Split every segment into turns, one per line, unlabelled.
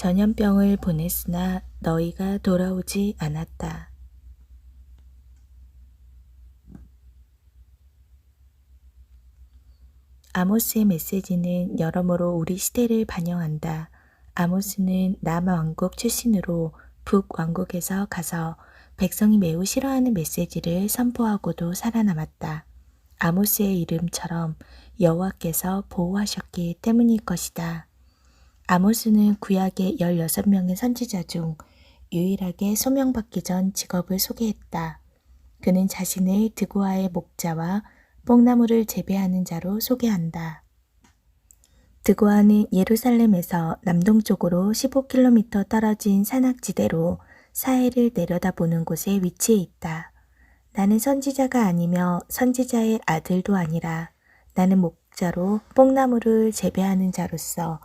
전염병을 보냈으나 너희가 돌아오지 않았다. 아모스의 메시지는 여러모로 우리 시대를 반영한다. 아모스는 남왕국 출신으로 북왕국에서 가서 백성이 매우 싫어하는 메시지를 선포하고도 살아남았다. 아모스의 이름처럼 여호와께서 보호하셨기 때문일 것이다. 아모스는 구약의 16명의 선지자 중 유일하게 소명받기 전 직업을 소개했다. 그는 자신을 드고아의 목자와 뽕나무를 재배하는 자로 소개한다. 드고아는 예루살렘에서 남동쪽으로 15km 떨어진 산악지대로 사해를 내려다보는 곳에 위치해 있다. 나는 선지자가 아니며 선지자의 아들도 아니라 나는 목자로 뽕나무를 재배하는 자로서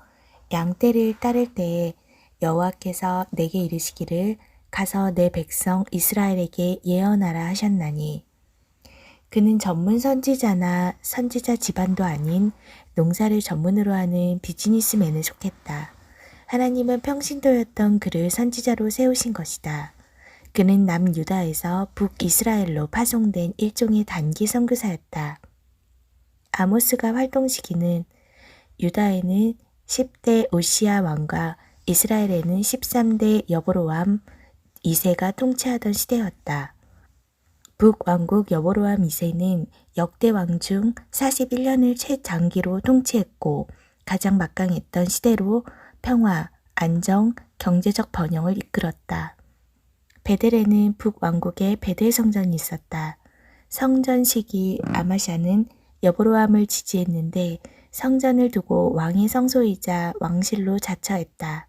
양떼를 따를 때에 여호와께서 내게 이르시기를 가서 내 백성 이스라엘에게 예언하라 하셨나니 그는 전문 선지자나 선지자 집안도 아닌 농사를 전문으로 하는 비즈니스맨에 속했다. 하나님은 평신도였던 그를 선지자로 세우신 것이다. 그는 남유다에서 북이스라엘로 파송된 일종의 단기 선교사였다. 아모스가 활동 시기는 유다에는 10대 오시아 왕과 이스라엘에는 13대 여보로암 2세가 통치하던 시대였다. 북왕국 여보로암 2세는 역대 왕 중 41년을 최장기로 통치했고 가장 막강했던 시대로 평화, 안정, 경제적 번영을 이끌었다. 베델에는 북왕국의 베델 성전이 있었다. 성전 시기 아마샤는 여보로암을 지지했는데 성전을 두고 왕의 성소이자 왕실로 자처했다.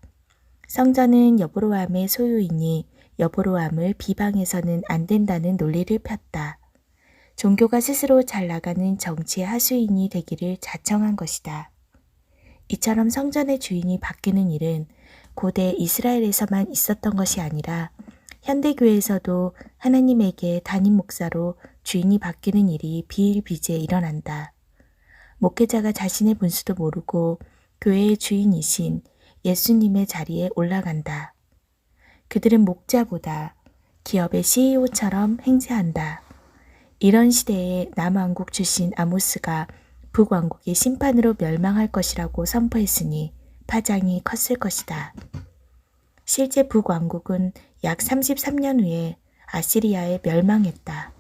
성전은 여보로암의 소유이니 여보로암을 비방해서는 안 된다는 논리를 폈다. 종교가 스스로 잘 나가는 정치의 하수인이 되기를 자청한 것이다. 이처럼 성전의 주인이 바뀌는 일은 고대 이스라엘에서만 있었던 것이 아니라 현대교회에서도 하나님에게 담임 목사로 주인이 바뀌는 일이 비일비재해 일어난다. 목회자가 자신의 분수도 모르고 교회의 주인이신 예수님의 자리에 올라간다. 그들은 목자보다 기업의 CEO처럼 행세한다. 이런 시대에 남왕국 출신 아모스가 북왕국의 심판으로 멸망할 것이라고 선포했으니 파장이 컸을 것이다. 실제 북왕국은 약 33년 후에 아시리아에 멸망했다.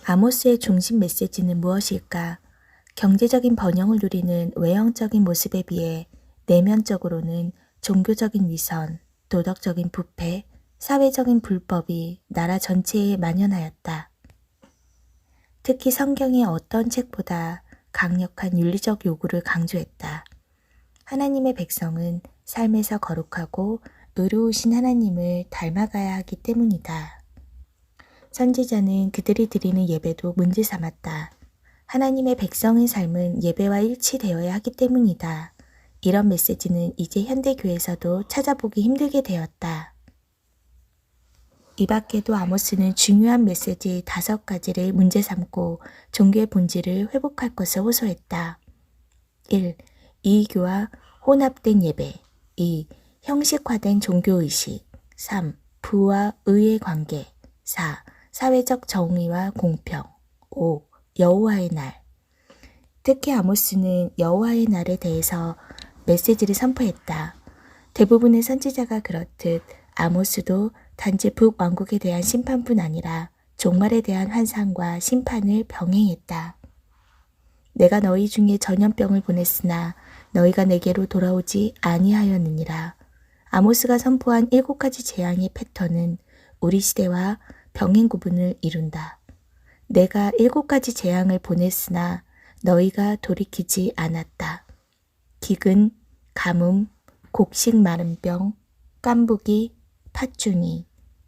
아모스의 중심 메시지는 무엇일까? 경제적인 번영을 누리는 외형적인 모습에 비해 내면적으로는 종교적인 위선, 도덕적인 부패, 사회적인 불법이 나라 전체에 만연하였다. 특히 성경의 어떤 책보다 강력한 윤리적 요구를 강조했다. 하나님의 백성은 삶에서 거룩하고 의로우신 하나님을 닮아가야 하기 때문이다. 선지자는 그들이 드리는 예배도 문제 삼았다. 하나님의 백성의 삶은 예배와 일치되어야 하기 때문이다. 이런 메시지는 이제 현대교회에서도 찾아보기 힘들게 되었다. 이 밖에도 아모스는 중요한 메시지 5가지를 문제 삼고 종교의 본질을 회복할 것을 호소했다. 1. 이교와 혼합된 예배. 2. 형식화된 종교의식. 3. 부와 의의 관계. 4. 사회적 정의와 공평. 5. 여호와의 날. 특히 아모스는 여호와의 날에 대해서 메시지를 선포했다. 대부분의 선지자가 그렇듯 아모스도 단지 북왕국에 대한 심판뿐 아니라 종말에 대한 환상과 심판을 병행했다. 내가 너희 중에 전염병을 보냈으나 너희가 내게로 돌아오지 아니하였느니라. 아모스가 선포한 7가지 재앙의 패턴은 우리 시대와 병행 구분을 이룬다. 내가 7가지 재앙을 보냈으나 너희가 돌이키지 않았다. 기근, 가뭄, 곡식 마른병, 깐부기, 팥죽이,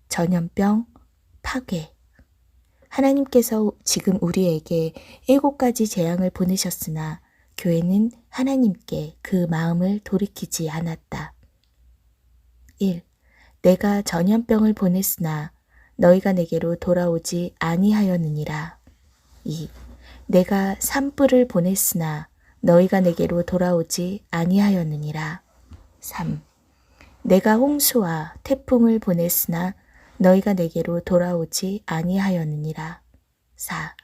전염병, 파괴. 하나님께서 지금 우리에게 7가지 재앙을 보내셨으나 교회는 하나님께 그 마음을 돌이키지 않았다. 1. 내가 전염병을 보냈으나 너희가 내게로 돌아오지 아니하였느니라. 2. 내가 산불을 보냈으나 너희가 내게로 돌아오지 아니하였느니라. 3. 내가 홍수와 태풍을 보냈으나 너희가 내게로 돌아오지 아니하였느니라. 4.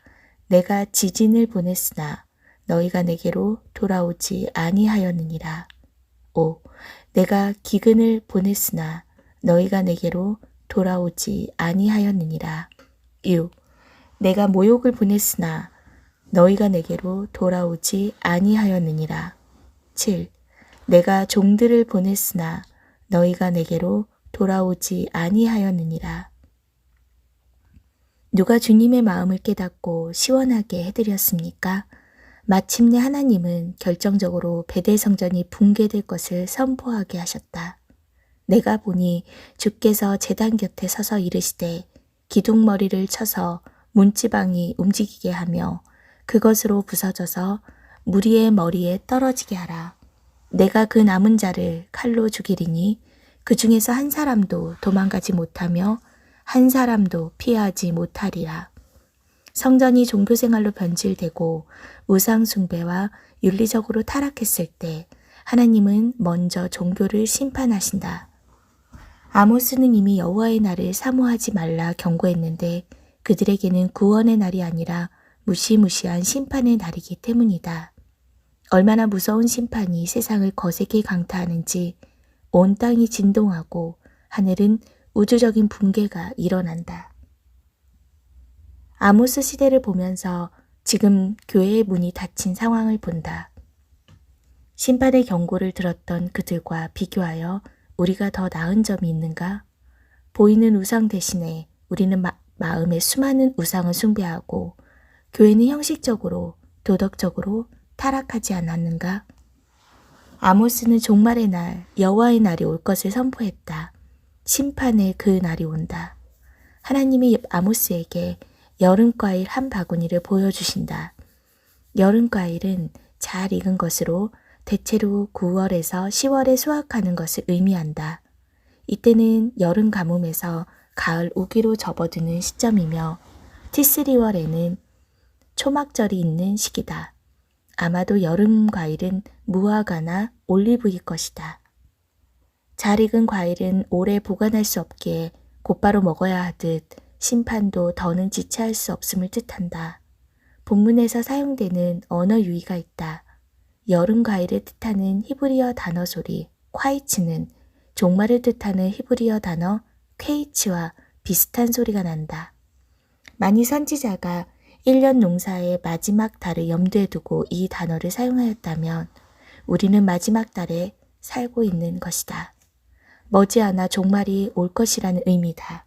내가 지진을 보냈으나 너희가 내게로 돌아오지 아니하였느니라. 5. 내가 기근을 보냈으나 너희가 내게로 돌아오지 아니하였느니라. 6. 내가 모욕을 보냈으나 너희가 내게로 돌아오지 아니하였느니라. 7. 내가 종들을 보냈으나 너희가 내게로 돌아오지 아니하였느니라. 누가 주님의 마음을 깨닫고 시원하게 해드렸습니까? 마침내 하나님은 결정적으로 베델 성전이 붕괴될 것을 선포하게 하셨다. 내가 보니 주께서 제단 곁에 서서 이르시되 기둥머리를 쳐서 문지방이 움직이게 하며 그것으로 부서져서 무리의 머리에 떨어지게 하라. 내가 그 남은 자를 칼로 죽이리니 그 중에서 한 사람도 도망가지 못하며 한 사람도 피하지 못하리라. 성전이 종교생활로 변질되고 우상숭배와 윤리적으로 타락했을 때 하나님은 먼저 종교를 심판하신다. 아모스는 이미 여호와의 날을 사모하지 말라 경고했는데 그들에게는 구원의 날이 아니라 무시무시한 심판의 날이기 때문이다. 얼마나 무서운 심판이 세상을 거세게 강타하는지 온 땅이 진동하고 하늘은 우주적인 붕괴가 일어난다. 아모스 시대를 보면서 지금 교회의 문이 닫힌 상황을 본다. 심판의 경고를 들었던 그들과 비교하여 우리가 더 나은 점이 있는가? 보이는 우상 대신에 우리는 마음에 수많은 우상을 숭배하고 교회는 형식적으로 도덕적으로 타락하지 않았는가? 아모스는 종말의 날, 여호와의 날이 올 것을 선포했다. 심판의 그 날이 온다. 하나님이 아모스에게 여름과일 한 바구니를 보여주신다. 여름과일은 잘 익은 것으로 대체로 9월에서 10월에 수확하는 것을 의미한다. 이때는 여름 가뭄에서 가을 우기로 접어드는 시점이며 티스리월에는 초막절이 있는 시기다. 아마도 여름 과일은 무화과나 올리브일 것이다. 잘 익은 과일은 오래 보관할 수 없기에 곧바로 먹어야 하듯 심판도 더는 지체할 수 없음을 뜻한다. 본문에서 사용되는 언어 유희가 있다. 여름 과일을 뜻하는 히브리어 단어 소리 콰이츠는 종말을 뜻하는 히브리어 단어 퀘이츠와 비슷한 소리가 난다. 만일 선지자가 1년 농사의 마지막 달을 염두에 두고 이 단어를 사용하였다면 우리는 마지막 달에 살고 있는 것이다. 머지않아 종말이 올 것이라는 의미다.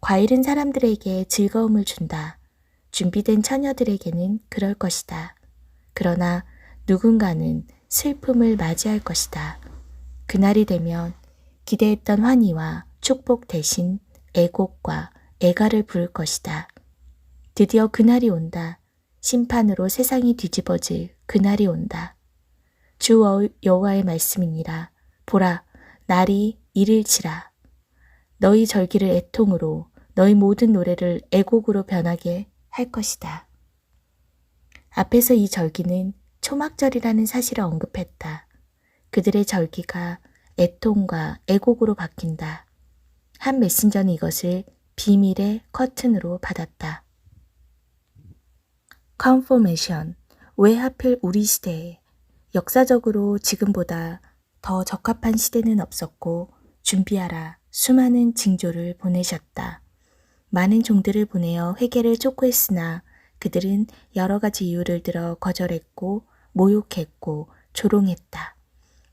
과일은 사람들에게 즐거움을 준다. 준비된 처녀들에게는 그럴 것이다. 그러나 누군가는 슬픔을 맞이할 것이다. 그날이 되면 기대했던 환희와 축복 대신 애곡과 애가를 부를 것이다. 드디어 그날이 온다. 심판으로 세상이 뒤집어질 그날이 온다. 주 여호와의 말씀이니라. 보라, 날이 이를치라. 너희 절기를 애통으로 너희 모든 노래를 애곡으로 변하게 할 것이다. 앞에서 이 절기는 초막절이라는 사실을 언급했다. 그들의 절기가 애통과 애곡으로 바뀐다. 한 메신저는 이것을 비밀의 커튼으로 받았다. 컨포메이션, 왜 하필 우리 시대에? 역사적으로 지금보다 더 적합한 시대는 없었고 준비하라 수많은 징조를 보내셨다. 많은 종들을 보내어 회개를 촉구했으나 그들은 여러 가지 이유를 들어 거절했고 모욕했고 조롱했다.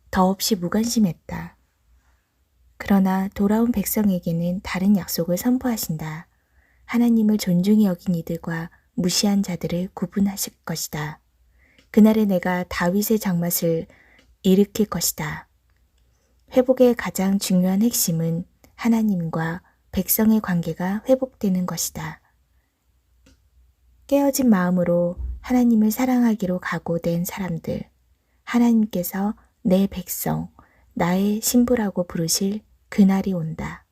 더없이 무관심했다. 그러나 돌아온 백성에게는 다른 약속을 선포하신다. 하나님을 존중히 여긴 이들과 무시한 자들을 구분하실 것이다. 그날에 내가 다윗의 장막을 일으킬 것이다. 회복의 가장 중요한 핵심은 하나님과 백성의 관계가 회복되는 것이다. 깨어진 마음으로 하나님을 사랑하기로 각오된 사람들, 하나님께서 내 백성, 나의 신부라고 부르실 그날이 온다.